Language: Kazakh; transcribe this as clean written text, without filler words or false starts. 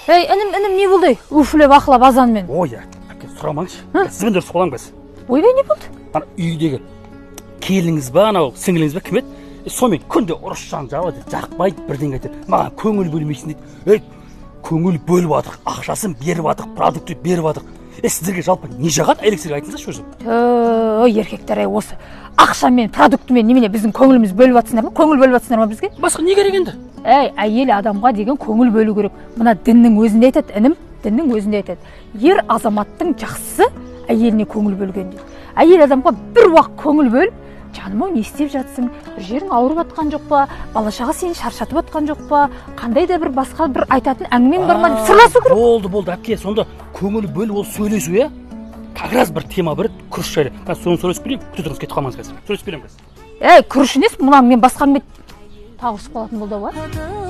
Ей, інім не болды? Уфлеп ақылап азанмен. Ой, әке, сұрамаңшы. Сізбендер соламын бәс. Ойбай, не болды? Ана үйдегі келіңіз ба, анау сіңіліңіз ба, кім еді? Сонымен күнде ұрысшаң жабады, жақпайды, бірдеңе айтады. Маған көңіл бөлмейсің дейді. Ей, көңіл бөліп жатыр, ақшасын беріп жатыр, продукты беріп жатыр. Сіздерге жалпы не жағады? Элексерге айтыңыздаршы өзі. Ой, еркектер, осы ақшамен, продуктымен немене біздің көңіліміз бөліп жатсыңдар ма? Көңіл бөліп жатсыңдар ма бізге? Басқа не керек енді? Әй, әйел адамға деген көңіл бөлу керек. Мына діннің өзінде айтады, інім, діннің өзінде айтады. Ер азаматтың жақсысы әйеліне көңіл бөлген дейді. Әйел адамға бір уақыт көңіл бөліп, жаным-ау, не істеп жатсың? Бір жерің ауырып жатқан жоқ па? Бала-шаға сені шаршатып жатқан жоқ па? Қандай да бір басқа бір айтатын әңгімең бар ма деп сырласу керек. Болды, әпке, сонда көңіл бөліп ол сөйлесу, иә? Как раз бір тема бір күріш жайлы. Мен соны сөйлесіп берейін, күтіп кетіп қалмаңыз қазір. Сөйлесіп беремін қазір. Күріш емес, мұнан мен басқа әңгіме тауысып қалатын болды ғой.